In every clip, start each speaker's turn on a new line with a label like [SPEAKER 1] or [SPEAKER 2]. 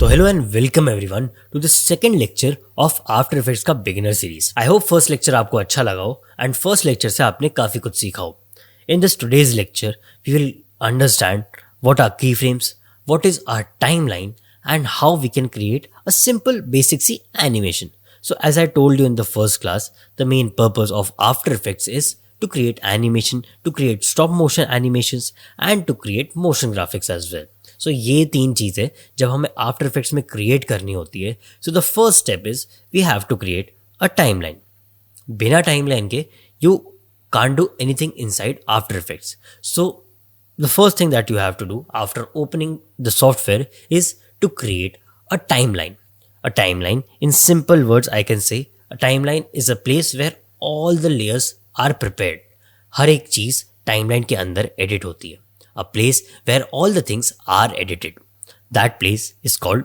[SPEAKER 1] तो hello and welcome everyone to the second lecture of After Effects का beginner series. I hope first lecture आपको अच्छा लगा हो एंड फर्स्ट लेक्चर से आपने काफ़ी कुछ सीखा हो। In this today's lecture we will understand what are की frames, what is our timeline and how we can create a simple basic C animation. So as I told you in the first class, the main purpose of After Effects is to create animation, to create stop motion animations and to create motion graphics as well. So ये तीन चीज़ें जब हमें after effects में create करनी होती है, so the first step is we have to create a timeline. बिना टाइमलाइन के you can't do anything inside After Effects. So the first thing that you have to do after opening the software is to create a timeline. A timeline, in simple words, I can say a timeline is a place where all the layers are prepared. हर एक चीज़ timeline के अंदर edit होती है. A place where all the things are edited. That place is called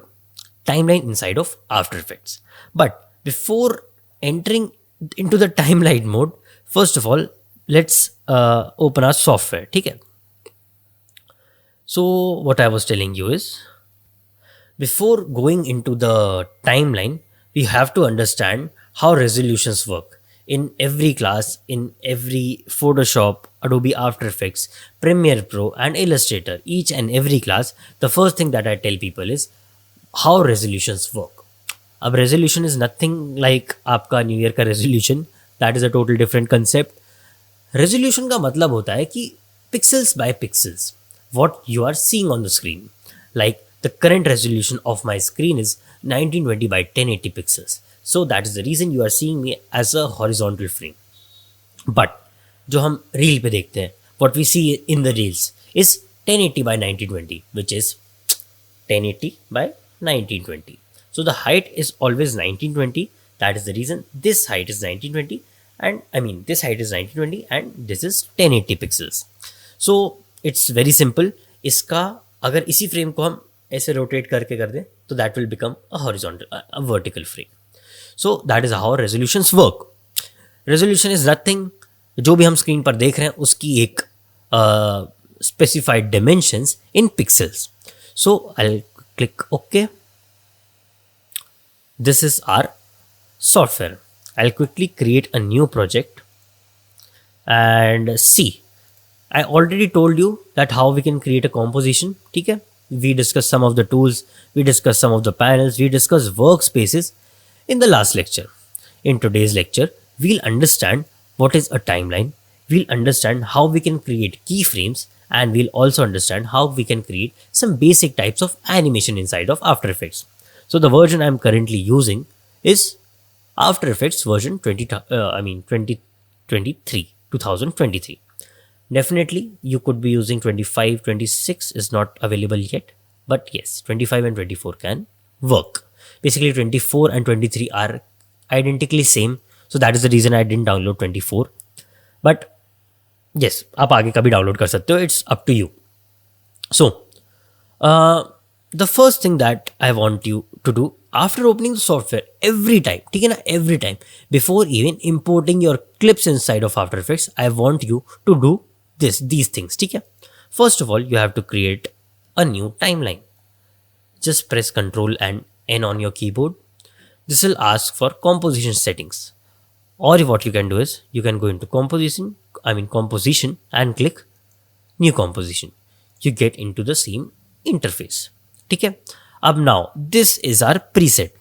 [SPEAKER 1] timeline inside of After Effects. But before entering into the timeline mode, first of all, let's open our software. ठीक है? So what I was telling you is, before going into the timeline, we have to understand how resolutions work. In every class, in every Photoshop, Adobe After Effects, Premiere Pro and Illustrator, each and every class, the first thing that I tell people is how resolutions work. अब resolution is nothing like आपका new year का resolution. That is a total different concept. Resolution का मतलब होता है कि pixels by pixels, what you are seeing on the screen. Like the current resolution of my screen is 1920 by 1080 pixels. So that is the reason you are seeing me as a horizontal frame. But जो हम reel पे देखते हैं, what we see in the reels is 1080 by 1920, which is 1080 by 1920. So the height is always 1920. That is the reason this height is 1920 and this height is 1920 and this is 1080 pixels. So it's very simple. इसका अगर इसी frame को हम ऐसे rotate करके कर दें तो that will become a horizontal, a vertical frame. So that is how resolutions work. Resolution is nothing, जो भी हम स्क्रीन पर देख रहे हैं उसकी एक specified dimensions in pixels. So I'll click OK. This is our software. I'll quickly create a new project and see. I already told you that how we can create a composition. ठीक है? We discussed some of the tools, we discussed some of the panels, we discussed workspaces in the last lecture. In today's lecture, we'll understand what is a timeline, we'll understand how we can create keyframes, and we'll also understand how we can create some basic types of animation inside of After Effects. So the version I'm currently using is After Effects version 2023. Definitely, you could be using 25, 26 is not available yet, but yes, 25 and 24 can work. Basically 24 and 23 are identically same, so that is the reason I didn't download 24. But yes, आप आगे का भी download कर सकते हो, it's up to you. So the first thing that I want you to do after opening the software every time, ठीक है ना, every time before even importing your clips inside of After Effects, I want you to do these things. ठीक है? First of all, you have to create a new timeline. Just press Ctrl and N on your keyboard. This will ask for composition settings. Or what you can do is you can go into composition and click new composition. You get into the same interface. ठीक है? अब now this is our preset.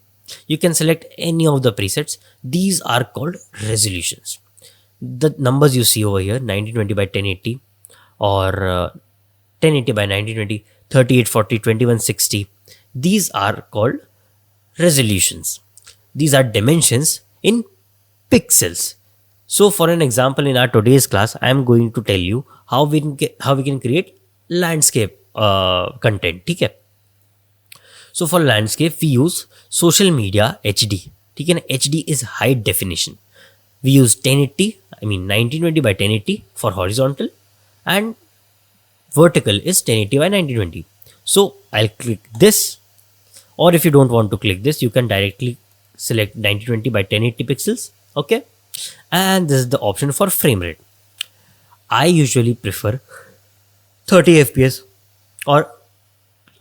[SPEAKER 1] You can select any of the presets. These are called resolutions. The numbers you see over here, 1920 by 1080 or 1080 by 1920, 3840, 2160, these are called resolutions. These are dimensions in pixels. So for an example, in our today's class, I am going to tell you how we can create landscape content. ठीक है? So for landscape, we use Social Media HD. ठीक है ना? HD is high definition. We use 1920 by 1080 for horizontal and vertical is 1080 by 1920. So I'll click this, or if you don't want to click this, you can directly select 1920 by 1080 pixels. Okay, and this is the option for frame rate. I usually prefer 30 fps or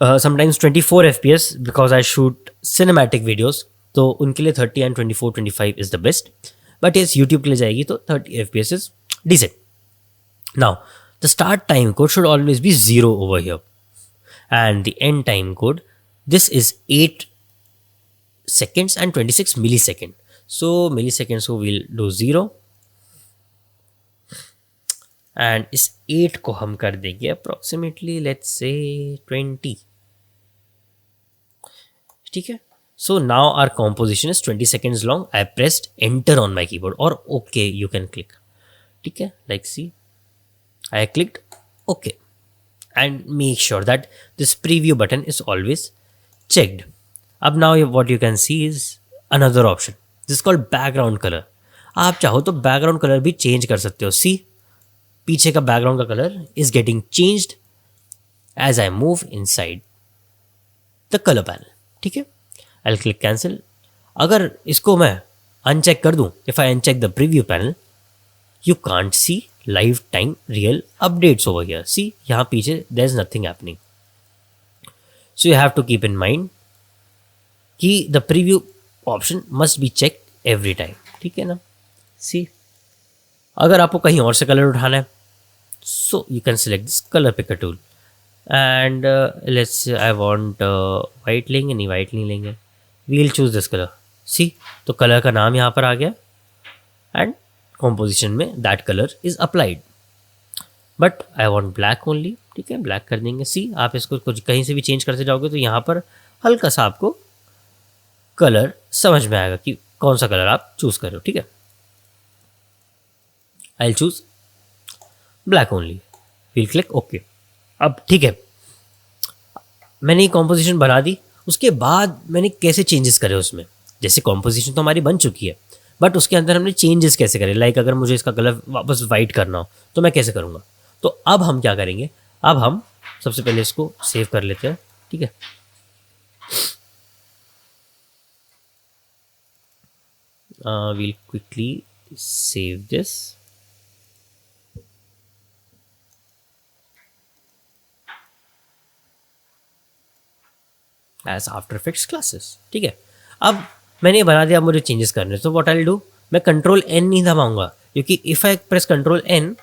[SPEAKER 1] sometimes 24 FPS because I shoot cinematic videos, तो उनके लिए 30 and 24 25 is the best. But yes YouTube के लिए जाएगी तो 30 FPS is decent. Now the start time code should always be 0 over here and the end time code, this is 8 seconds and 26 millisecond. So milliseconds को we'll do 0 and इस 8 को हम कर देंगे approximately let's say 20. ठीक है. So now our composition is 20 seconds long. I pressed enter on my keyboard or OK you can click. ठीक है, like see I clicked OK and make sure that this preview button is always checked. अब now what you can see is another option. This is called background color. आप चाहो तो background color भी change कर सकते हो. See, पीछे का background का color is getting changed as I move inside the color panel. ठीक है, I'll click cancel. अगर इसको मैं uncheck कर दूँ, if I uncheck the preview panel, you can't see live time real updates over here. See, यहाँ पीछे there's nothing happening. So you have to keep in mind कि the preview option must be checked every time. ठीक है ना. See, अगर आपको कहीं और से कलर उठाना है, so you can select this color picker tool and let's say I want white लेंगे, नहीं white नहीं लेंगे, we'll choose this color. See, तो कलर का नाम यहाँ पर आ गया and composition में that color is applied. But I want black only. ठीक है, black कर देंगे. See, आप इसको कुछ कहीं से भी चेंज करते जाओगे तो यहाँ पर हल्का सा आपको कलर समझ में आएगा कि कौन सा कलर आप चूज कर रहे हो. ठीक है, I'll choose black only. We'll click OK. अब ठीक है, मैंने ये कॉम्पोजिशन बना दी. उसके बाद मैंने कैसे चेंजेस करे उसमें. जैसे कॉम्पोजिशन तो हमारी बन चुकी है, बट उसके अंदर हमने चेंजेस कैसे करे. लाइक अगर मुझे इसका कलर वापस वाइट करना हो तो मैं कैसे करूँगा. तो अब हम क्या करेंगे, अब हम सबसे पहले इसको सेव कर लेते हैं. ठीक है, we'll quickly save this. As After Effects classes. ठीक है, अब मैंने बना दिया. अब मुझे चेंजेस करने, तो व्हाट आई विल डू, मैं कंट्रोल एन नहीं दबाऊंगा, क्योंकि if I press control N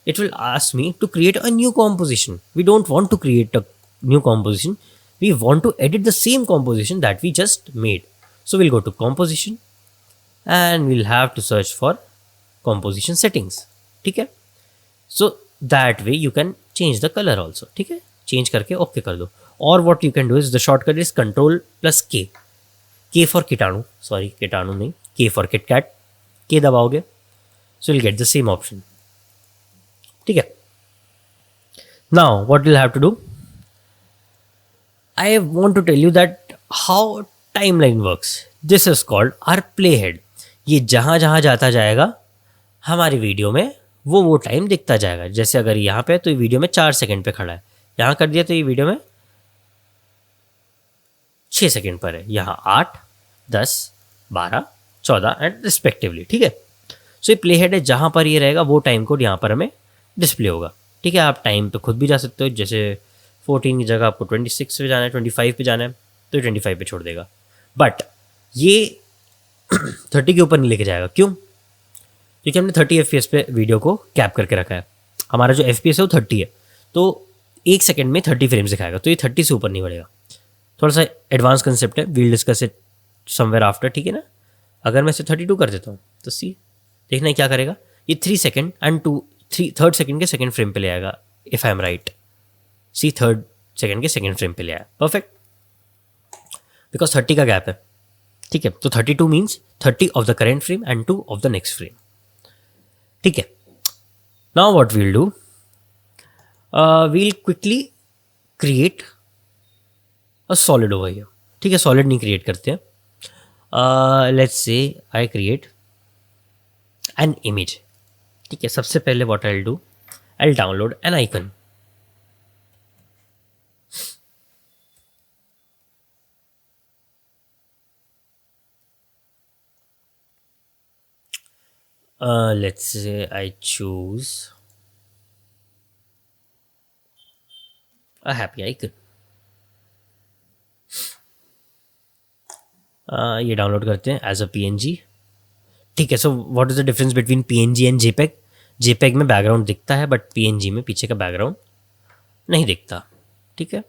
[SPEAKER 1] it will ask me to create a new composition. We don't want to create a new composition. We want to edit the same composition that we just made. So we'll go to composition and we'll have to search for composition settings. ठीक है, so that way you can change the color also. ठीक है, change करके OK कर दो. और what you can do is the shortcut is control plus K. K for कीटाणु, sorry कीटाणु नहीं, K for KitKat. K दबाओगे so you'll get the same option. ठीक है, now what you'll have to do, I want to tell you that how timeline works. This is called our playhead. ये जहाँ जहाँ जाता जाएगा हमारी वीडियो में वो टाइम दिखता जाएगा. जैसे अगर यहाँ पे तो ये वीडियो में 4 सेकंड पे खड़ा है, यहाँ कर दिया तो ये वीडियो में 6 सेकंड पर है, यहाँ 8 10 12 14 एंड रिस्पेक्टिवली. ठीक है, सो ये प्लेहेड है, जहाँ पर ये रहेगा वो टाइम कोड यहाँ पर हमें डिस्प्ले होगा. ठीक है, आप टाइम पे खुद भी जा सकते हो. जैसे 14 की जगह आपको 26 पे जाना है, 25 पे जाना है तो 25 पे छोड़ देगा. बट ये 30 के ऊपर नहीं लेके जाएगा. क्यों? क्योंकि हमने 30 FPS पे वीडियो को कैप करके रखा है. हमारा जो FPS है वो 30 है, तो 1 सेकेंड में 30 फ्रेम्स दिखाएगा, तो ये 30 से ऊपर नहीं बढ़ेगा. थोड़ा सा एडवांस कंसेप्ट है, we'll discuss it somewhere after. ठीक है ना. अगर मैं इसे 32 कर देता हूँ तो सी देखना है क्या करेगा. ये 3 सेकेंड एंड थर्ड सेकेंड के सेकेंड फ्रेम पे ले आएगा. If I am right, see third second के सेकेंड फ्रेम पे ले आया. परफेक्ट, बिकॉज 30 का गैप है. ठीक है, तो 32 means 30 of the current frame and 2 of the next frame. ठीक है, now what we'll do, we'll quickly create a solid over here. ठीक है, सॉलिड नहीं क्रिएट करते हैं. Let's say I create an image. ठीक है, सबसे पहले what I will do, I will download an icon. Let's say I choose a happy icon. ये डाउनलोड करते हैं एज अ PNG। ठीक है, so what is the difference between PNG and JPEG? JPEG में बैकग्राउंड दिखता है but PNG में पीछे का बैकग्राउंड नहीं दिखता। ठीक है,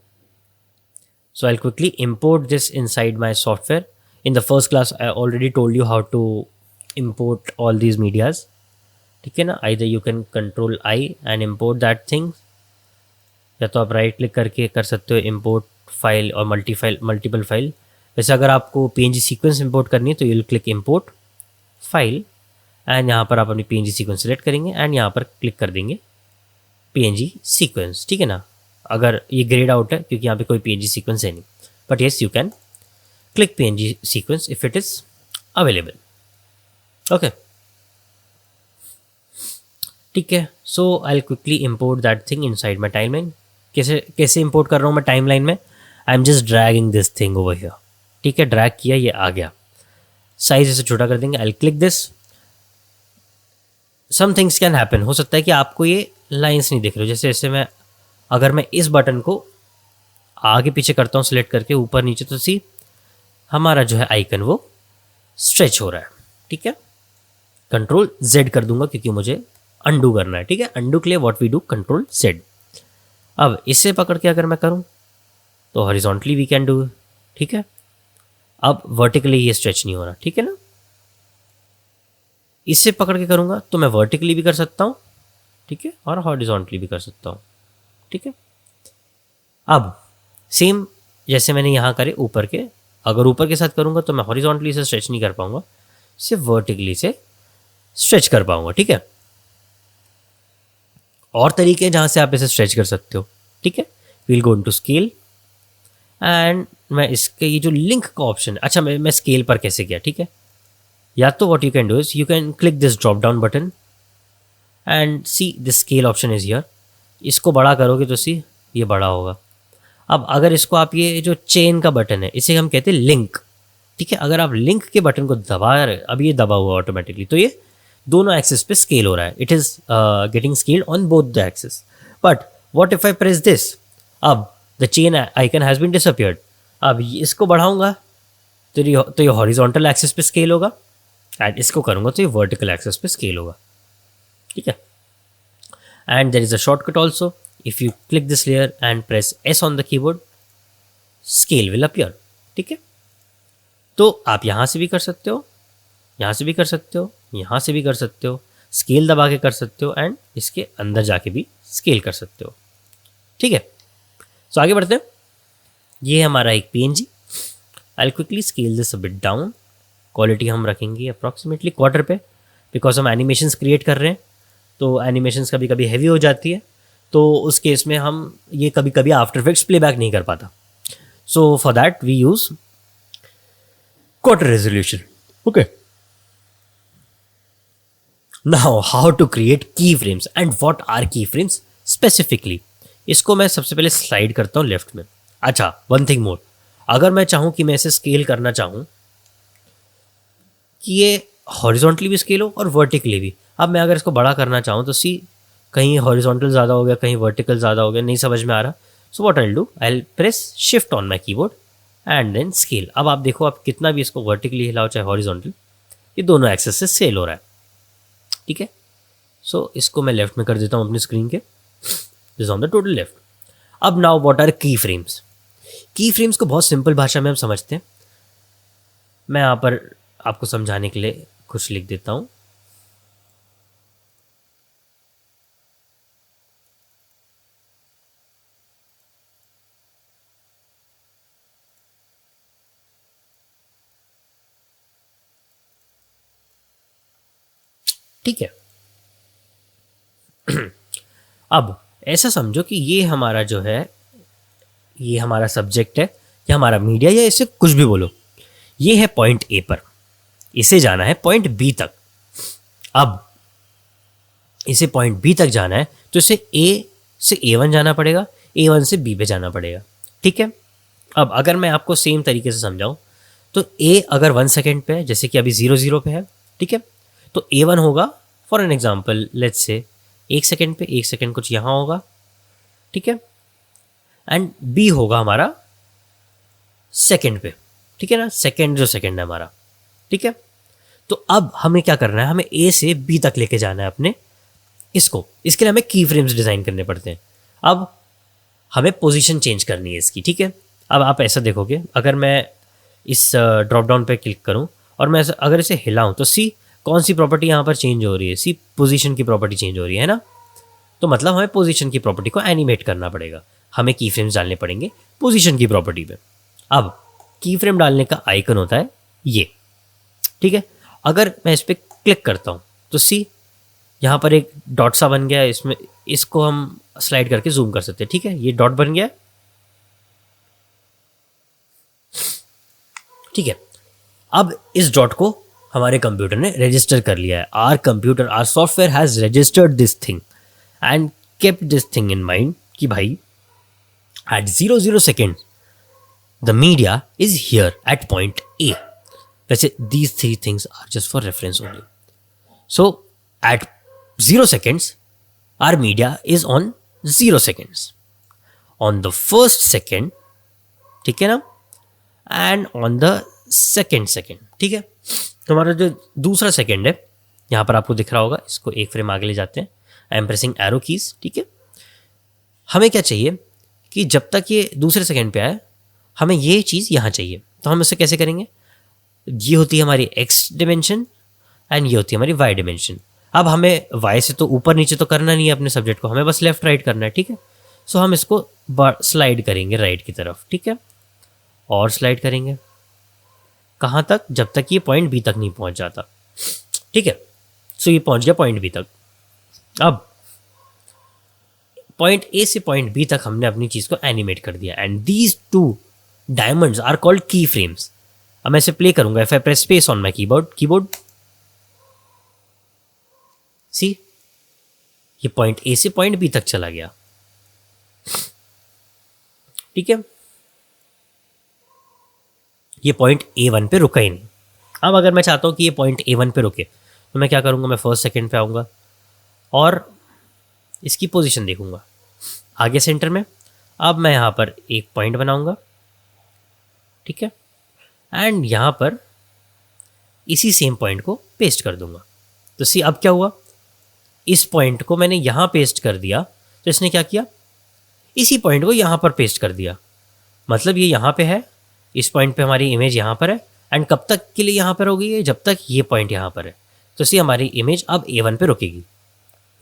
[SPEAKER 1] so I'll quickly import this inside my software. In the first class I already told you how to import all these medias. ठीक है ना, either you can control I and import that thing, या तो आप right click करके कर सकते हो import फाइल और मल्टीपल फाइल। वैसे अगर आपको PNG सीक्वेंस import करनी है तो you'll click import file and यहाँ पर आप अपनी PNG सीक्वेंस सेलेक्ट करेंगे एंड यहाँ पर क्लिक कर देंगे PNG सीक्वेंस। ठीक है ना, अगर ये ग्रेड आउट है क्योंकि यहाँ पे कोई PNG सीक्वेंस है नहीं, but yes you can click PNG sequence if it is available. Okay, ठीक है, so I will quickly import that thing inside my timeline. कैसे इम्पोर्ट कर रहा हूँ मैं टाइमलाइन में? I am just dragging this thing over here. ठीक है, ड्रैग किया, ये आ गया। साइज इसे छोटा कर देंगे। I will click this. Some things can happen, हो सकता है कि आपको ये लाइंस नहीं दिख रहे हो। जैसे मैं अगर मैं इस बटन को आगे पीछे करता हूँ सिलेक्ट करके ऊपर नीचे, तो सी हमारा जो है आइकन वो स्ट्रेच हो रहा है। ठीक है, कंट्रोल Z कर दूंगा क्योंकि मुझे अंडू करना है। ठीक है, अंडू के लिए what we do control Z। अब इससे पकड़ के अगर मैं करूँ तो हॉरिजॉन्टली वी कैन डू। ठीक है, अब वर्टिकली ये स्ट्रेच नहीं हो रहा। ठीक है ना, इससे पकड़ के करूँगा तो मैं वर्टिकली भी कर सकता हूँ, ठीक है, और हॉरिजॉन्टली भी कर सकता हूँ। ठीक है, अब सेम जैसे मैंने यहाँ करे ऊपर के, अगर ऊपर के साथ करूँगा तो मैं हॉरिजॉन्टली से स्ट्रेच नहीं कर पाऊँगा, सिर्फ वर्टिकली से स्ट्रेच कर पाऊँगा। ठीक है, और तरीके हैं जहाँ से आप इसे स्ट्रेच कर सकते हो। ठीक है, we'll go into scale and मैं इसके ये जो लिंक का ऑप्शन है, अच्छा मैं स्केल पर कैसे किया? ठीक है, या तो what you can do is you can click this drop down button and see this scale option is here. इसको बड़ा करोगे तो सी ये बड़ा होगा। अब अगर इसको आप ये जो चेन का बटन है इसे हम कहते हैं लिंक। ठीक है, अगर आप लिंक के बटन को दबा रहे, अब ये दबा हुआ ऑटोमेटिकली, तो ये दोनों एक्सिस पे स्केल हो रहा है। It is getting scaled on both the axis. But what if I press this? अब the chain icon has been disappeared. अब इसको बढ़ाऊंगा तो ये हॉरिजॉन्टल एक्सिस पे स्केल होगा एंड इसको करूंगा तो ये वर्टिकल एक्सिस पे स्केल होगा। ठीक है, and there is a shortcut also. If you click this layer and press S on the keyboard, scale will appear. ठीक है, तो आप यहाँ से भी कर सकते हो, यहाँ से भी कर सकते हो, यहाँ से भी कर सकते हो, स्केल दबा के कर सकते हो एंड इसके अंदर जाके भी स्केल कर सकते हो। ठीक है, तो आगे बढ़ते हैं। ये हमारा एक PNG। I'll quickly scale this a bit down. Quality हम रखेंगे अप्रॉक्सीमेटली क्वार्टर पे, बिकॉज हम एनिमेशंस क्रिएट कर रहे हैं तो एनिमेशंस कभी कभी हैवी हो जाती है, तो उस केस में हम ये कभी कभी आफ्टर इफेक्ट्स प्लेबैक नहीं कर पाता। So for that we use quarter resolution. Okay, now how to create key frames and what are की फ्रेम्स स्पेसिफिकली। इसको मैं सबसे पहले स्लाइड करता हूँ लेफ्ट में। अच्छा, वन थिंग मोर, अगर मैं चाहूँ कि मैं इसे स्केल करना चाहूँ कि ये हॉरिजॉन्टली भी स्केल हो और वर्टिकली भी। अब मैं अगर इसको बड़ा करना चाहूँ तो सी कहीं हॉरिजॉन्टल ज़्यादा हो गया, कहीं वर्टिकल ज़्यादा हो गया, नहीं समझ में आ रहा। So what I will do, I will press shift on my keyboard and then scale. अब आप देखो, आप कितना भी इसको वर्टिकली हिलाओ चाहे हॉरिजॉन्टल, ये दोनों एक्सेस से सेल हो रहा है। ठीक है, सो इसको मैं लेफ्ट में कर देता हूँ अपनी स्क्रीन के, this on the total left. अब नाउ व्हाट आर की फ्रेम्स। की फ्रेम्स को बहुत सिंपल भाषा में हम समझते हैं। मैं यहाँ पर आपको समझाने के लिए कुछ लिख देता हूँ। ठीक है, अब ऐसा समझो कि ये हमारा जो है, ये हमारा सब्जेक्ट है या हमारा मीडिया या इसे कुछ भी बोलो, ये है पॉइंट ए पर, इसे जाना है पॉइंट बी तक। अब इसे पॉइंट बी तक जाना है तो इसे ए से A1 जाना पड़ेगा, A1 से B पे जाना पड़ेगा। ठीक है, अब अगर मैं आपको सेम तरीके से समझाऊं तो A अगर 1 सेकेंड पे है, जैसे कि अभी 0 पे है, ठीक है, तो A1 होगा for an example let's say 1 second पे, 1 सेकेंड कुछ यहाँ होगा, ठीक है, एंड B होगा हमारा सेकेंड पे, ठीक है ना, सेकेंड जो सेकेंड है हमारा, ठीक है। तो अब हमें क्या करना है, हमें ए से बी तक लेके जाना है अपने इसको, इसके लिए हमें की फ्रेम्स डिज़ाइन करने पड़ते हैं। अब हमें पोजीशन चेंज करनी है इसकी, ठीक है। अब आप ऐसा देखोगे, अगर मैं इस ड्रॉप डाउन पे क्लिक करूं और मैं अगर इसे हिलाऊं तो सी कौन सी प्रॉपर्टी यहाँ पर चेंज हो रही है, सी पोजीशन की प्रॉपर्टी चेंज हो रही है ना। तो मतलब हमें पोजीशन की प्रॉपर्टी को एनिमेट करना पड़ेगा, हमें की फ्रेम्स डालने पड़ेंगे पोजीशन की प्रॉपर्टी पे। अब की फ्रेम डालने का आइकन होता है ये, ठीक है। अगर मैं इस पर क्लिक करता हूँ तो सी यहाँ पर एक डॉट सा बन गया है, इसमें इसको हम स्लाइड करके जूम कर सकते हैं, ठीक है। ये डॉट बन गया है, ठीक है। अब इस डॉट को हमारे कंप्यूटर ने रजिस्टर कर लिया है। Our computer, our software has registered this thing and kept this thing in mind कि भाई at 00 second the media is here at point A. वैसे these three things are just for reference only. So at 0 seconds our media is on 0 seconds, on the first second, ठीक है ना, and on the second second, ठीक है। तो हमारा जो दूसरा सेकेंड है यहाँ पर आपको दिख रहा होगा, इसको एक फ्रेम आगे ले जाते हैं, आई एम प्रेसिंग एरो कीज, ठीक है। हमें क्या चाहिए कि जब तक ये दूसरे सेकेंड पे आए हमें ये चीज़ यहाँ चाहिए। तो हम इसे कैसे करेंगे, ये होती है हमारी एक्स डिमेंशन एंड ये होती है हमारी वाई डिमेंशन। अब हमें वाई से तो ऊपर नीचे तो करना नहीं है अपने सब्जेक्ट को, हमें बस लेफ्ट राइट करना है, ठीक है। सो हम इसको स्लाइड करेंगे राइट की तरफ, ठीक है, और स्लाइड करेंगे कहाँ तक, जब तक ये पॉइंट बी तक नहीं पहुँच जाता, ठीक है। सो ये पहुँच गया पॉइंट बी तक। अब पॉइंट ए से पॉइंट बी तक हमने अपनी चीज़ को एनिमेट कर दिया and these two diamonds are called keyframes. अब मैं इसे प्ले करूँगा, if I press space on my keyboard see ये पॉइंट ए से पॉइंट बी तक चला गया, ठीक है। ये पॉइंट A1 पे रुका ही नहीं। अब अगर मैं चाहता हूं कि ये पॉइंट A1 पे रुके तो मैं क्या करूंगा, मैं फर्स्ट सेकंड पे आऊंगा और इसकी पोजीशन देखूंगा आगे सेंटर में। अब मैं यहां पर एक पॉइंट बनाऊंगा, ठीक है, एंड यहां पर इसी सेम पॉइंट को पेस्ट कर दूंगा। तो सी अब क्या हुआ, इस पॉइंट को मैंने यहाँ पेस्ट कर दिया तो इसने क्या किया, इसी पॉइंट को यहाँ पर पेस्ट कर दिया। मतलब ये यहाँ पे है, इस पॉइंट पे हमारी इमेज यहाँ पर है एंड कब तक के लिए यहाँ पर होगी ये, जब तक ये पॉइंट यहाँ पर है। तो सी हमारी इमेज अब A1 पे रुकेगी,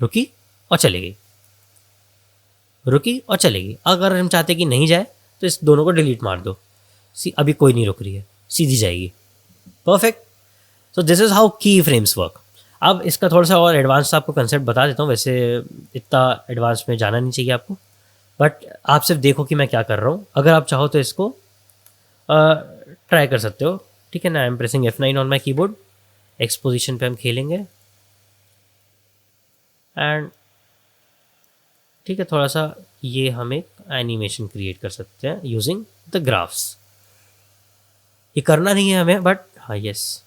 [SPEAKER 1] रुकी और चली गई, रुकी और चलेगी। अगर हम चाहते कि नहीं जाए तो इस दोनों को डिलीट मार दो, सी अभी कोई नहीं रुक रही है, सीधी जाएगी, perfect. So this is how की फ्रेम्स वर्क। अब इसका थोड़ा सा और एडवांस आपको कंसेप्ट बता देता हूँ, वैसे इतना एडवांस में जाना नहीं चाहिए आपको, बट आप सिर्फ देखो कि मैं क्या कर रहा हूँ। अगर आप चाहो तो इसको ट्राई कर सकते हो, ठीक है ना। आई am pressing F9 on my keyboard, x position पे हम खेलेंगे एंड ठीक है, थोड़ा सा ये हम एक एनिमेशन क्रिएट कर सकते हैं यूजिंग द ग्राफ्स। ये करना नहीं है हमें, बट हाँ यस,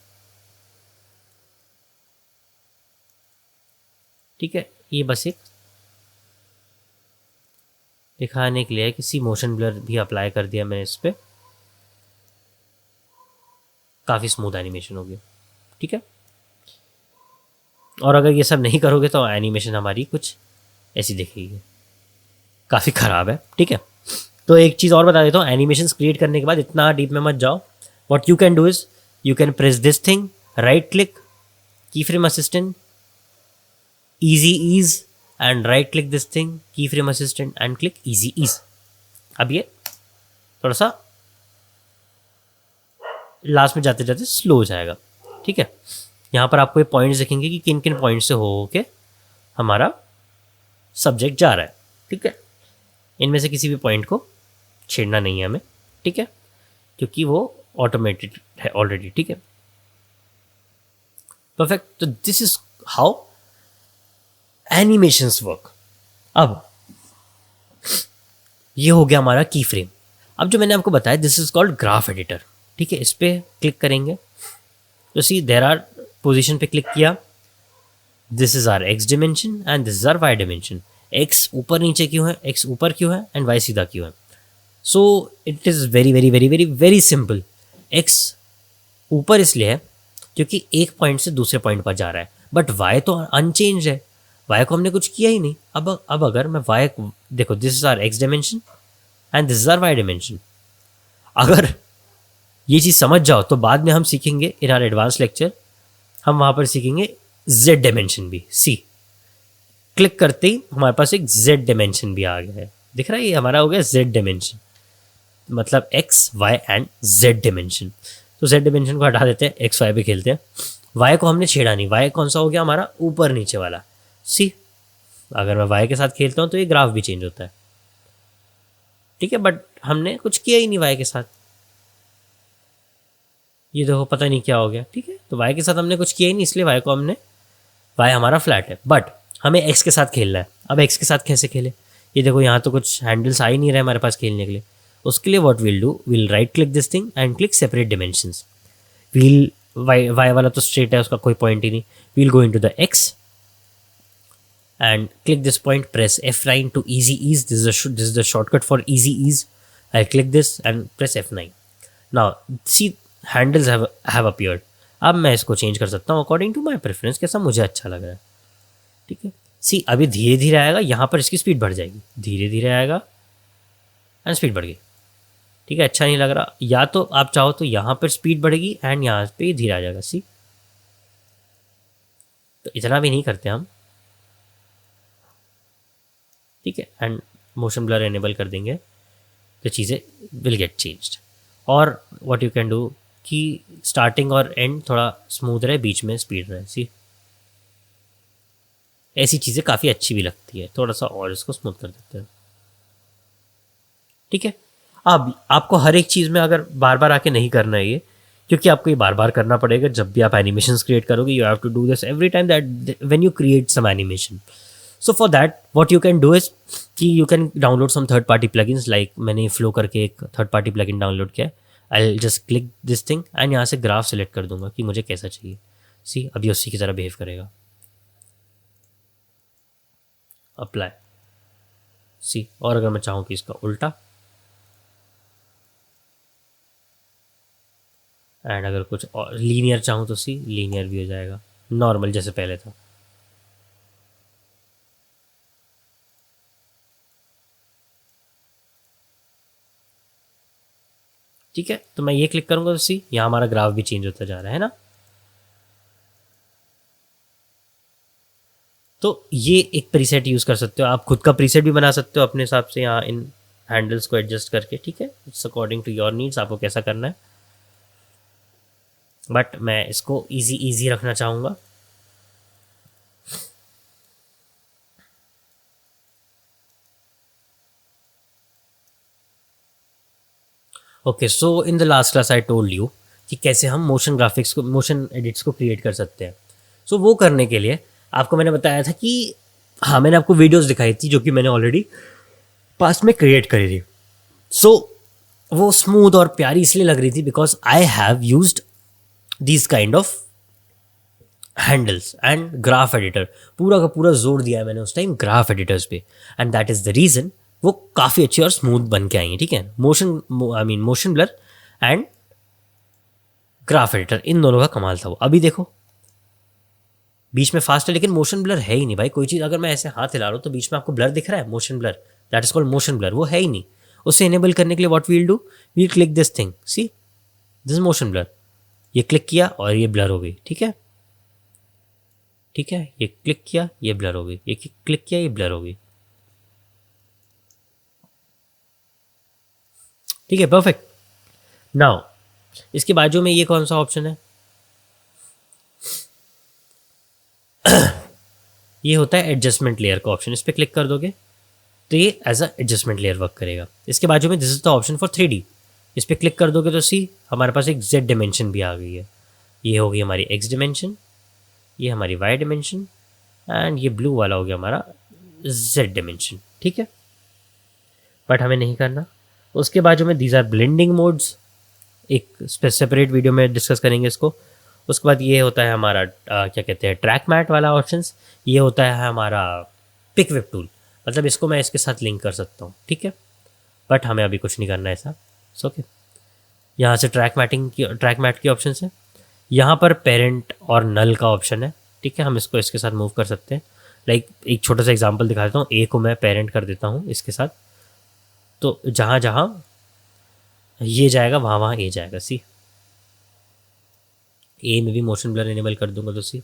[SPEAKER 1] ठीक है। ये बस एक दिखाने के लिए है कि सी मोशन ब्लर भी अप्लाई कर दिया मैंने इस पर, काफ़ी स्मूथ एनिमेशन हो गया, ठीक है। और अगर ये सब नहीं करोगे तो एनिमेशन हमारी कुछ ऐसी दिखेगी, काफ़ी ख़राब है, ठीक है। तो एक चीज़ और बता देता हूँ, एनिमेशंस क्रिएट करने के बाद इतना डीप में मत जाओ। What you can do is you can press this thing, right click, keyframe assistant, easy ease and right click this thing, keyframe assistant and click easy ease। अब ये थोड़ा सा लास्ट में जाते जाते स्लो हो जाएगा, ठीक है। यहाँ पर आपको ये पॉइंट्स दिखेंगे कि किन किन पॉइंट से हो के हमारा सब्जेक्ट जा रहा है, ठीक है। इनमें से किसी भी पॉइंट को छेड़ना नहीं है हमें, ठीक है, क्योंकि वो ऑटोमेटेड है ऑलरेडी, ठीक है, परफेक्ट। तो this is how animations work. अब ये हो गया हमारा की फ्रेम। अब जो मैंने आपको बताया this is called graph editor, ठीक है। इस पर क्लिक करेंगे तो सी देयर आर पोजीशन पे क्लिक किया, this is our X dimension and this is our Y dimension. X ऊपर नीचे क्यों है, एक्स ऊपर क्यों है एंड वाई सीधा क्यों है। So it is very very very very very simple x ऊपर इसलिए है क्योंकि एक पॉइंट से दूसरे पॉइंट पर जा रहा है, बट वाई तो अनचेंज है, वाई को हमने कुछ किया ही नहीं। अब अगर मैं वाई, देखो this is our X dimension and this is our Y dimension. अगर ये चीज़ समझ जाओ तो बाद में हम सीखेंगे इन आर एडवांस लेक्चर, हम वहाँ पर सीखेंगे जेड डायमेंशन भी। सी क्लिक करते ही हमारे पास एक जेड डायमेंशन भी आ गया है, दिख रहा है, ये हमारा हो गया जेड डायमेंशन, मतलब X Y and Z dimension. तो जेड डायमेंशन को हटा देते हैं, एक्स वाई पे खेलते हैं। वाई को हमने छेड़ा नहीं, वाई कौन सा हो गया हमारा, ऊपर नीचे वाला। सी अगर मैं वाई के साथ खेलता हूँ तो ये ग्राफ भी चेंज होता है, ठीक है, बट हमने कुछ किया ही नहीं वाई के साथ, ये देखो पता नहीं क्या हो गया, ठीक है। तो वाई के साथ हमने कुछ किया ही नहीं, इसलिए वाई को हमने, वाई हमारा फ्लैट है, बट हमें एक्स के साथ खेलना है। अब एक्स के साथ कैसे खेले, ये देखो यहाँ तो कुछ हैंडल्स आ ही नहीं रहे हमारे पास खेलने के लिए। उसके लिए what will do, will right click this thing and click separate dimensions. We'll Y वाला तो स्ट्रेट है, उसका कोई पॉइंट ही नहीं। We'll go into the X and click this point, press F9 to easy ease. This is the shortcut for easy ease. I'll click this and press F9. Now see handles have appeared. अब मैं इसको change कर सकता हूँ according to my preference, कैसा मुझे अच्छा लग रहा है, ठीक है। सी अभी धीरे धीरे आएगा, यहाँ पर इसकी स्पीड बढ़ जाएगी, धीरे धीरे आएगा एंड स्पीड बढ़ गई, ठीक है। अच्छा नहीं लग रहा, या तो आप चाहो तो यहाँ पर स्पीड बढ़ेगी एंड यहाँ पे धीरे आ जाएगा। सी तो इतना भी नहीं करते हम, ठीक है, एंड मोशन ब्लर एनेबल कर देंगे तो चीज़ें विल गेट चेंज्ड। और व्हाट यू कैन डू कि स्टार्टिंग और एंड थोड़ा स्मूथ रहे, बीच में स्पीड रहे। सी ऐसी चीज़ें काफ़ी अच्छी भी लगती है, थोड़ा सा और इसको स्मूथ कर देते हैं, ठीक है। अब आपको हर एक चीज़ में अगर बार बार आके नहीं करना है ये, क्योंकि आपको ये बार बार करना पड़ेगा जब भी आप एनिमेशंस क्रिएट करोगे। You have to do this every time that when you create some animation. So for that what you can do is कि you can download some third party plugins, like मैंने flow करके एक third party plugin download किया है। I just click this thing and यहाँ से graph select कर दूंगा कि मुझे कैसा चाहिए। सी अभी उसी की तरह बिहेव करेगा। अप्लाई। सी और अगर मैं चाहूँ कि इसका उल्टा, एंड अगर कुछ और लीनियर चाहूँ तो सी लीनियर भी हो जाएगा, नॉर्मल जैसे पहले था। ठीक है, तो मैं ये क्लिक करूंगा तो सी यहाँ हमारा ग्राफ भी चेंज होता जा रहा है ना। तो ये एक प्रीसेट यूज़ कर सकते हो, आप खुद का प्रीसेट भी बना सकते हो अपने हिसाब से यहाँ इन हैंडल्स को एडजस्ट करके, ठीक है। It's according to your needs, आपको कैसा करना है, बट मैं इसको इजी रखना चाहूँगा। Okay, so in the last class I told you कि कैसे हम मोशन ग्राफिक्स को, मोशन एडिट्स को क्रिएट कर सकते हैं। सो वो करने के लिए आपको मैंने बताया था कि हाँ, मैंने आपको वीडियोस दिखाई थी जो कि मैंने ऑलरेडी पास्ट में क्रिएट करी थी। सो वो स्मूथ और प्यारी इसलिए लग रही थी because I have used these kind of handles and graph editor. पूरा का पूरा जोर दिया है मैंने उस टाइम ग्राफ एडिटर्स पे, and that is the reason वो काफ़ी अच्छी और स्मूथ बन के आई हैं, ठीक है। Motion blur and graph editor, इन दोनों का कमाल था वो। अभी देखो बीच में फास्ट है लेकिन मोशन ब्लर है ही नहीं भाई। कोई चीज़ अगर मैं ऐसे हाथ हिला रहा हूँ तो बीच में आपको ब्लर दिख रहा है, motion blur, that is called motion blur, वो है ही नहीं। उसे इनेबल करने के लिए what we'll do, we'll click this thing, see this motion blur, ये क्लिक किया और ये ब्लर हो गई, ठीक है, ठीक है। ये क्लिक किया ये ब्लर हो गई, ये क्लिक किया ये ब्लर हो गई, ठीक है, परफेक्ट। नाउ इसके बाजू में ये कौन सा ऑप्शन है, ये होता है एडजस्टमेंट लेयर का ऑप्शन। इस पर क्लिक कर दोगे तो ये as a adjustment layer work करेगा। इसके बाजू में this is the option for 3D, इस पर क्लिक कर दोगे तो सी हमारे पास एक जेड डिमेंशन भी आ गई है। ये हो गई हमारी एक्स डिमेंशन, ये हमारी वाई डिमेंशन, एंड ये ब्लू वाला हो गया हमारा जेड डिमेंशन, ठीक है। बट हमें नहीं करना। उसके बाजू में दीज आर ब्लेंडिंग मोड्स, एक सेपरेट वीडियो में डिस्कस करेंगे इसको। उसके बाद ये होता है हमारा क्या कहते हैं ट्रैक मैट वाला ऑप्शंस, ये होता है हमारा पिक वेब टूल, मतलब इसको मैं इसके साथ लिंक कर सकता हूँ, ठीक है। बट हमें अभी कुछ नहीं करना है ऐसा, ओके। यहाँ से ट्रैक मैट की ऑप्शन है। यहाँ पर पेरेंट और नल का ऑप्शन है, ठीक है, हम इसको इसके साथ मूव कर सकते हैं। लाइक एक छोटा सा एग्जांपल दिखा देता हूँ, ए को मैं पेरेंट कर देता हूँ इसके साथ, तो जहाँ जहाँ ये जाएगा वहाँ वहाँ ए जाएगा। सी ए में भी मोशन ब्लर इनेबल कर दूंगा तो सी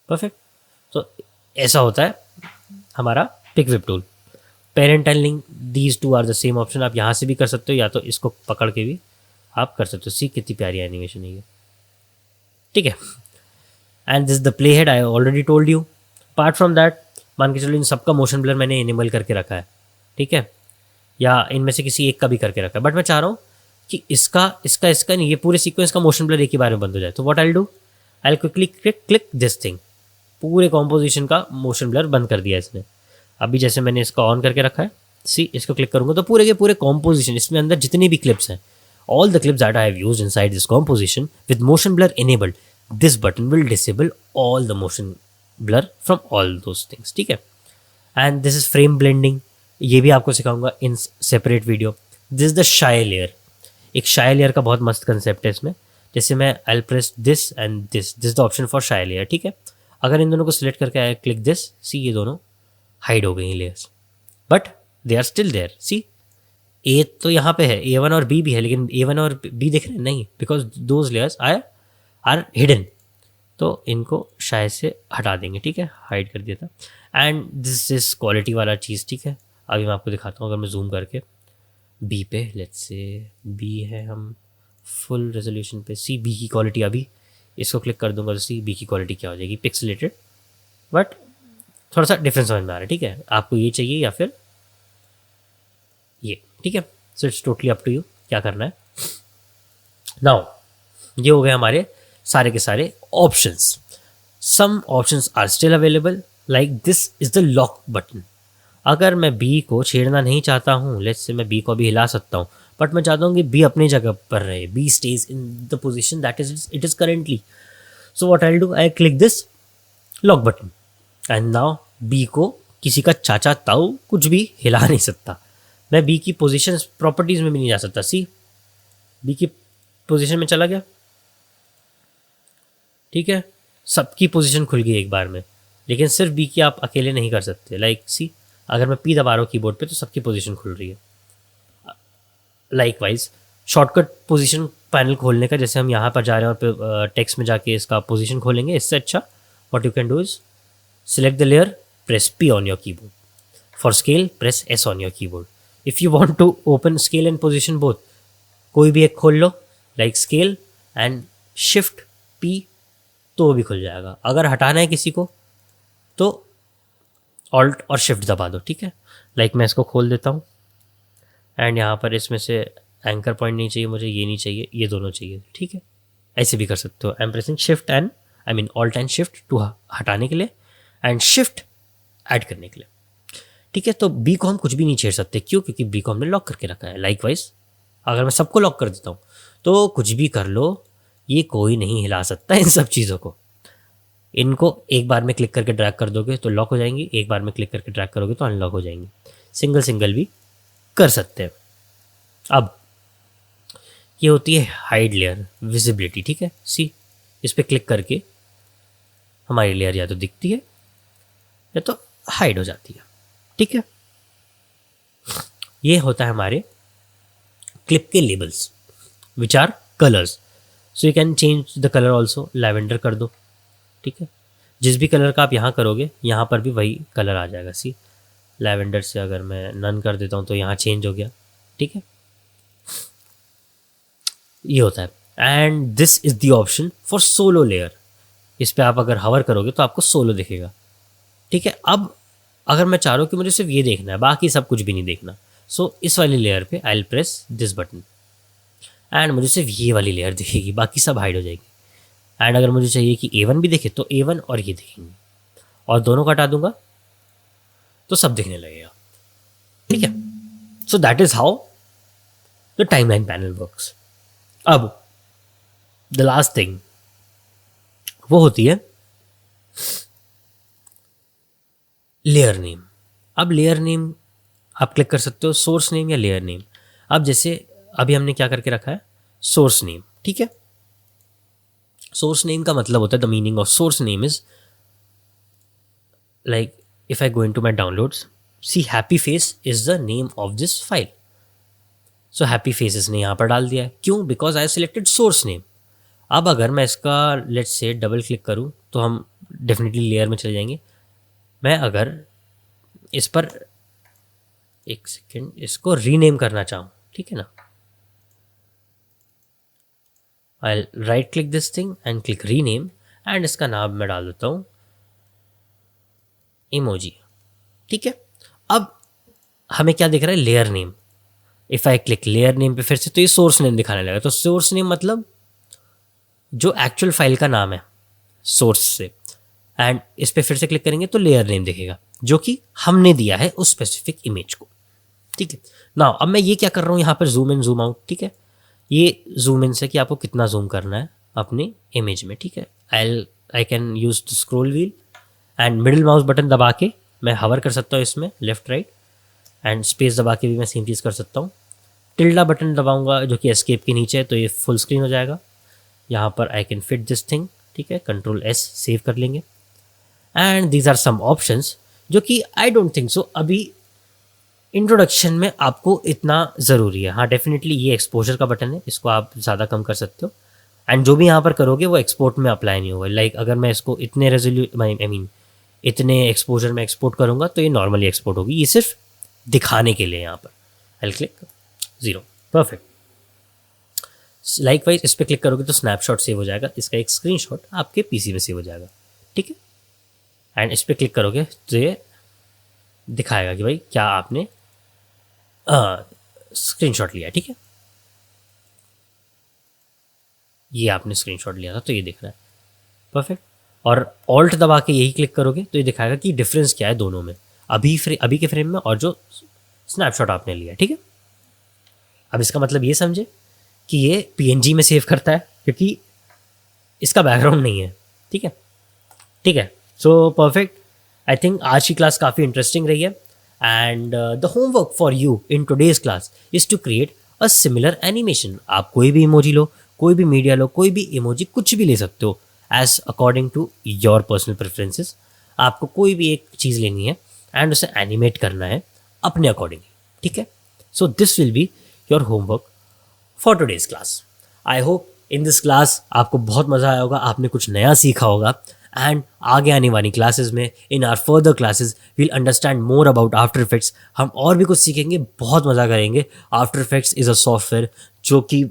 [SPEAKER 1] परफेक्ट। तो ऐसा होता है हमारा pick whip tool. Parent and link, these two are the same option. आप यहाँ से भी कर सकते हो या तो इसको पकड़ के भी आप कर सकते हो। सी कितनी प्यारी एनिमेशन है ये, ठीक है। And this the play head, I already told you. Apart from that, मान के चलो इन सबका मोशन ब्लर मैंने इनेबल करके रखा है, ठीक है, या इनमें से किसी एक का भी करके रखा है, बट मैं चाह रहा हूँ कि इसका नहीं, ये पूरे सीक्वेंस का मोशन ब्लर एक ही बार में बंद हो जाए। तो what I do, I quickly click this thing, पूरे कॉम्पोजिशन का मोशन ब्लर बंद कर दिया इसने। अभी जैसे मैंने इसका ऑन करके रखा है, सी इसको क्लिक करूंगा तो पूरे के पूरे कॉम्पोजिशन, इसमें अंदर जितनी भी क्लिप्स हैं, all the clips that I have used inside this composition with motion blur enabled, this button will disable all the motion blur from all those things, ठीक है। And this is frame blending, ये भी आपको सिखाऊंगा in separate video. This the शाई layer, एक शाई layer का बहुत मस्त कंसेप्ट है इसमें। जैसे मैं आई press this and this the option for शाई लेयर, ठीक है। अगर इन दोनों को सिलेक्ट करके आई क्लिक दिस, सी ये दोनों हाइड हो गई layers, but they are still there. See a तो यहाँ पे है, A1 और B भी है, लेकिन A1 और B दिख रहे हैं नहीं, because those layers are hidden. तो इनको शायद से हटा देंगे, ठीक है, हाइड कर दिया था। एंड दिस इज क्वालिटी वाला चीज़, ठीक है। अभी मैं आपको दिखाता हूँ, अगर मैं जूम करके B पे, लेट्स से B है, हम फुल रेजोल्यूशन पे, सी B की क्वालिटी, अभी इसको क्लिक कर दूंगा तो सी B की क्वालिटी क्या हो जाएगी, पिक्सलेटेड, बट थोड़ा सा डिफरेंस समझ में आ रहा है, ठीक है। आपको ये चाहिए या फिर ये, ठीक है। So it's totally up to you क्या करना है। नाउ ये हो गए हमारे सारे के सारे options. Some options are still available, like this is the lock button. अगर मैं बी को छेड़ना नहीं चाहता हूँ, लेट्स से मैं बी को अभी हिला सकता हूँ, बट मैं चाहता हूँ कि बी अपनी जगह पर रहे, B stays in the position that is it is currently. So what I do, I click this lock button and now B को किसी का चाचा ताऊ कुछ भी हिला नहीं सकता। मैं बी की पोजीशन प्रॉपर्टीज में भी नहीं जा सकता। सी बी की पोजीशन में चला गया, ठीक है, सबकी पोजीशन खुल गई एक बार में, लेकिन सिर्फ बी की आप अकेले नहीं कर सकते। लाइक सी अगर मैं पी दबा रहा हूँ कीबोर्ड पे तो सबकी पोजीशन खुल रही है। Like wise shortcut position panel खोलने का, जैसे हम यहाँ पर जा रहे हैं और फिर टेक्स्ट में जाके इसका पोजीशन खोलेंगे, इससे अच्छा what you can do is select the layer, press P on your keyboard. For scale, press S on your keyboard. If you want to open scale and position both, कोई भी एक खोल लो, like scale and shift P, तो वो भी खुल जाएगा। अगर हटाना है किसी को तो Alt और Shift दबा दो, ठीक है। लाइक मैं इसको खोल देता हूँ एंड यहाँ पर इसमें से एंकर पॉइंट नहीं चाहिए मुझे, ये नहीं चाहिए, ये दोनों चाहिए, ठीक है। ऐसे भी कर सकते हो। I am pressing shift and Alt and shift to हटाने के लिए एंड शिफ्ट ऐड करने के लिए, ठीक है। तो बी को हम कुछ भी नहीं छेड़ सकते, क्यों, क्योंकि बी को हमने लॉक करके रखा है। लाइक वाइज अगर मैं सबको लॉक कर देता हूँ तो कुछ भी कर लो, ये कोई नहीं हिला सकता इन सब चीज़ों को। इनको एक बार में क्लिक करके ड्रैग कर दोगे तो लॉक हो जाएंगी, एक बार में क्लिक करके ड्रैग करोगे तो अनलॉक हो जाएंगी। सिंगल भी कर सकते हैं। अब ये होती है हाइड लेयर, विजिबिलिटी, ठीक है। सी इस पर क्लिक करके हमारी लेयर या तो दिखती है या तो हाइड हो जाती है, ठीक है। ये होता है हमारे क्लिप के labels which are colours. So you can change the colour also, lavender कर दो, ठीक है। जिस भी कलर का आप यहाँ करोगे यहाँ पर भी वही कलर आ जाएगा। सी लैवेंडर से अगर मैं नन कर देता हूँ तो यहाँ चेंज हो गया, ठीक है। ये होता है। And this is the option for solo layer. इस पर आप अगर हवर करोगे तो आपको सोलो दिखेगा, ठीक है। अब अगर मैं चाह रहा हूँ कि मुझे सिर्फ ये देखना है, बाकी सब कुछ भी नहीं देखना, सो इस वाली लेयर पे आई will press this button and मुझे सिर्फ ये वाली लेयर दिखेगी, बाकी सब हाइड हो जाएगी। एंड अगर मुझे चाहिए कि A1 भी दिखे तो A1 और ये दिखेंगे, और दोनों को हटा दूंगा तो सब दिखने लगेगा, ठीक है। So that is how the timeline panel works. अब द लास्ट थिंग वो होती है लेयर नेम। अब लेयर नेम आप क्लिक कर सकते हो, सोर्स नेम या लेयर नेम। अब जैसे अभी हमने क्या करके रखा है, सोर्स नेम, ठीक है। सोर्स नेम का मतलब होता है, the meaning of source name is like if I go into my downloads, see happy face is the name of this file. So happy face इसने यहाँ पर डाल दिया है, क्यों? Because I selected source name. अब अगर मैं इसका लेट्स से डबल क्लिक करूँ तो हम डेफिनेटली लेयर में चले जाएंगे। मैं अगर इस पर एक सेकेंड इसको रीनेम करना चाहूँ, ठीक है ना, I right click this thing and click rename and इसका नाम मैं डाल देता हूँ इमोजी, ठीक है। अब हमें क्या दिख रहा है, layer name. If I click layer name पे फिर से तो ये सोर्स नेम दिखाने लगा। तो सोर्स नेम मतलब जो एक्चुअल फाइल का नाम है सोर्स से, एंड इस पे फिर से क्लिक करेंगे तो लेयर नेम दिखेगा जो कि हमने दिया है उस स्पेसिफिक इमेज को, ठीक है ना। अब मैं ये क्या कर रहा हूँ, यहाँ पर जूम इन जूम आउट, ठीक है। ये जूम इन से कि आपको कितना जूम करना है अपनी इमेज में, ठीक है। I can use the scroll wheel and middle mouse button दबा के मैं हवर कर सकता हूँ इसमें लेफ्ट राइट, एंड स्पेस दबा के भी मैं सेम चीज़ कर सकता हूँ। टिल्डा बटन दबाऊंगा जो कि एस्केप के नीचे है तो ये फुल स्क्रीन हो जाएगा। यहाँ पर I can fit this thing, ठीक है, कंट्रोल एस सेव कर लेंगे। And these are some options जो कि आई डोंट थिंक सो अभी इंट्रोडक्शन में आपको इतना ज़रूरी है। हाँ डेफिनेटली ये एक्सपोजर का बटन है, इसको आप ज़्यादा कम कर सकते हो, एंड जो भी यहाँ पर करोगे वो एक्सपोर्ट में अप्लाई नहीं होगा। लाइक अगर मैं इसको इतने आई मीन इतने एक्सपोजर में एक्सपोर्ट करूँगा तो ये नॉर्मली एक्सपोर्ट होगी, ये सिर्फ दिखाने के लिए। यहाँ पर I click 0, perfect. Like wise इस पर क्लिक करोगे तो स्नैपशॉट सेव हो जाएगा, इसका एक स्क्रीनशॉट आपके पीसी में सेव हो जाएगा, ठीक है। एंड इस पर क्लिक करोगे तो ये दिखाएगा कि भाई क्या आपने स्क्रीनशॉट लिया, ठीक है। ये आपने स्क्रीनशॉट लिया था तो ये दिख रहा है, परफेक्ट। और ऑल्ट दबा के यही क्लिक करोगे तो ये दिखाएगा कि डिफरेंस क्या है दोनों में, अभी के फ्रेम में और जो स्नैपशॉट आपने लिया, ठीक है। अब इसका मतलब ये समझे कि ये पीएनजी में सेव करता है क्योंकि इसका बैकग्राउंड नहीं है, ठीक है, ठीक है। सो परफेक्ट, आई थिंक आज की क्लास काफ़ी इंटरेस्टिंग रही है। And the homework for you in today's class is to create a similar animation. आप कोई भी इमोजी लो, कोई भी मीडिया लो, कोई भी इमोजी कुछ भी ले सकते हो as according to your personal preferences. आपको कोई भी एक चीज़ लेनी है एंड उसे एनिमेट करना है अपने अकॉर्डिंग, ठीक है। So this will be your homework for today's class. I hope in this class आपको बहुत मज़ा आया होगा, आपने कुछ नया सीखा होगा। एंड आगे आने वाली क्लासेस में in our further classes we'll understand more about After Effects. हम और भी कुछ सीखेंगे, बहुत मज़ा करेंगे। After Effects is a software जो कि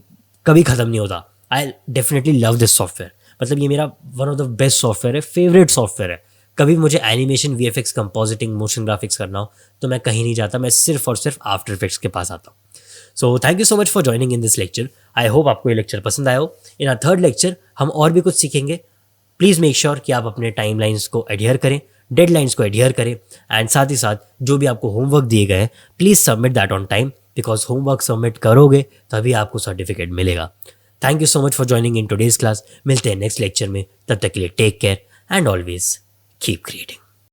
[SPEAKER 1] कभी ख़त्म नहीं होता। I definitely love this software, मतलब ये मेरा one of the best software है, फेवरेट सॉफ्टवेयर है। कभी मुझे animation, VFX, compositing, motion graphics करना हो तो मैं कहीं नहीं जाता, मैं सिर्फ और सिर्फ आफ्टर इफेक्ट्स के पास आता हूँ। So thank you so much for joining in this lecture. I hope आपको ये लेक्चर पसंद आया हो। इन आवर थर्ड लेक्चर हम और भी कुछ सीखेंगे। प्लीज़ मेक श्योर कि आप अपने टाइमलाइंस को एडहियर करें, डेडलाइंस को एडहियर करें, एंड साथ ही साथ जो भी आपको होमवर्क दिए गए हैं please submit that on time, because homework submit करोगे तभी आपको सर्टिफिकेट मिलेगा। Thank you so much for joining in today's class. मिलते हैं नेक्स्ट लेक्चर में, तब तक के लिए take care and always keep creating.